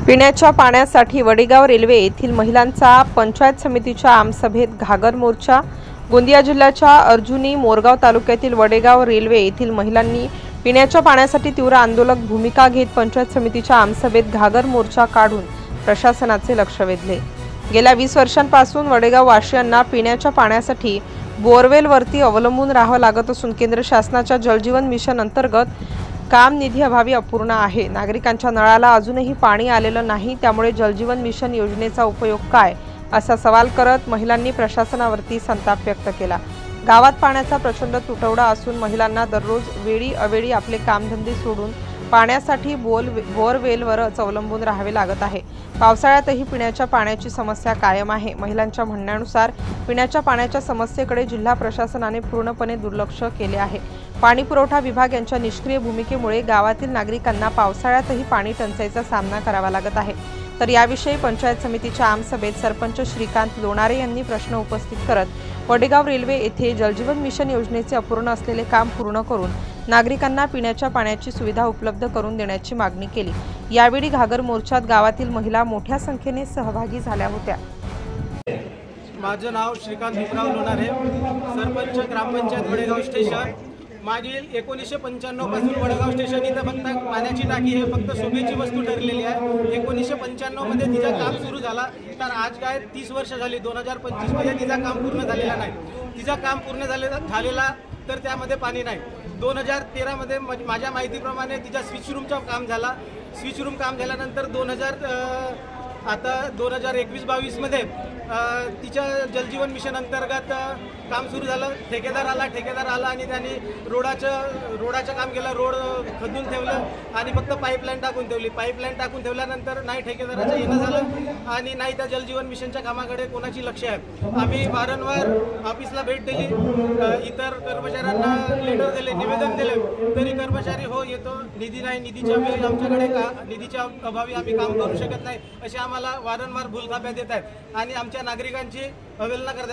पिण्याच्या पाण्यासाठी वडेगाव रेल्वे येथील महिलांचा पंचायत समितीच्या आमसभेत घागर मोर्चा। गोंदिया जिल्ह्याच्या अर्जुनी मोरगाव तालुक्यातील वडेगाव रेल्वे येथील महिलांनी पिण्याच्या पाण्यासाठी तीव्र आंदोलक भूमिका घेत पंचायत समितीच्या आमसभेत घागर मोर्चा काढून प्रशासनाचे लक्ष वेधले। गेल्या 20 वर्षांपासून वडेगाव वासियांना पिण्याच्या पाण्यासाठी बोरवेलवरती अवलंबून राहावं लागत असून केंद्र शासनाच्या जलजीवन मिशन अंतर्गत काम निधी अभावी अपूर्ण आहे। नागरिकांच्या नळाला अजूनही पाणी आलेलं नाही, त्यामुळे जलजीवन मिशन योजनेचा उपयोग काय असा सवाल करत महिलांनी प्रशासनावरती संताप व्यक्त केला। गावात पाण्याचा प्रचंड तुटवडा असून महिलांना दररोज वेळी अवेळी आपले कामधंदे सोडून पाण्यासाठी बोरवेलवरच अवलंबून राहावे लागत आहे। पावसाळ्यातही पिण्याच्या पाण्याची समस्या कायम आहे। महिलांच्या म्हणण्यानुसार पिण्याच्या पाण्याच्या समस्येकडे जिल्हा प्रशासनाने पूर्णपणे दुर्लक्ष केले आहे। पाणी पुरवठा विभाग यांच्या निष्क्रिय भूमिकेमुळे गावातील नागरिकांना पावसाळ्यातही पाणी टंचाईचा सामना करावा लागत आहे। तर याविषयी पंचायत समितीच्या आमसभेत सरपंच श्रीकांत लोणारे यांनी प्रश्न उपस्थित करत वडेगाव रेल्वे येथे जलजीवन मिशन योजनेचे अपूर्ण असलेले काम पूर्ण करून नागरिकांना पिण्याच्या पाण्याची सुविधा उपलब्ध करून देण्याची मागणी केली। यावेळी घागर मोर्चात गावातील महिला मोठ्या संख्येने सहभागी झाल्या होत्या। माझं नाव श्रीकांत भिमराव लोणारे, सरपंच ग्रामपंचायत वडेगाव स्टेशन। मागील 1995 पासून वडेगाव स्टेशन इथं फक्त पाण्याची टाकी हे फक्त शोभेची वस्तू ठरलेली आहे। 1995 मध्ये तिचं काम सुरू झाला, तर आज काय 30 वर्ष झाली, 2025 मध्ये तिचं काम पूर्ण झालेलं नाही। तिचं काम पूर्ण झालेला तर त्यामध्ये पाणी नाही। 2013 मध्ये माझ्या माहितीप्रमाणे तिचा स्विच रूमचं काम झाला। स्विच रूम काम झाल्यानंतर 2021-22 मध्ये तिच्या जलजीवन मिशन अंतर्गत काम सुरू झालं। ठेकेदार आला आणि त्यांनी रोडाचं काम केलं। रोड खदून ठेवलं आणि फक्त पाईपलाईन टाकून ठेवली। पाईपलाईन टाकून ठेवल्यानंतर नाही ठेकेदाराचं येणं झालं आणि नाही त्या जलजीवन मिशनच्या कामाकडे कोणाची लक्ष आहे। आम्ही वारंवार ऑफिसला भेट दिली, इतर कर्मचाऱ्यांना लेटर दिले, निवेदन दिले, तरी कर्मचारी हो येतो, निधी नाही, निधीच्या अभावी आम्ही काम करू शकत नाही असे आम्हाला वारंवार भूलथाप्या देत आहेत आणि आमच्या नागरिकांची अवहेलना करतात।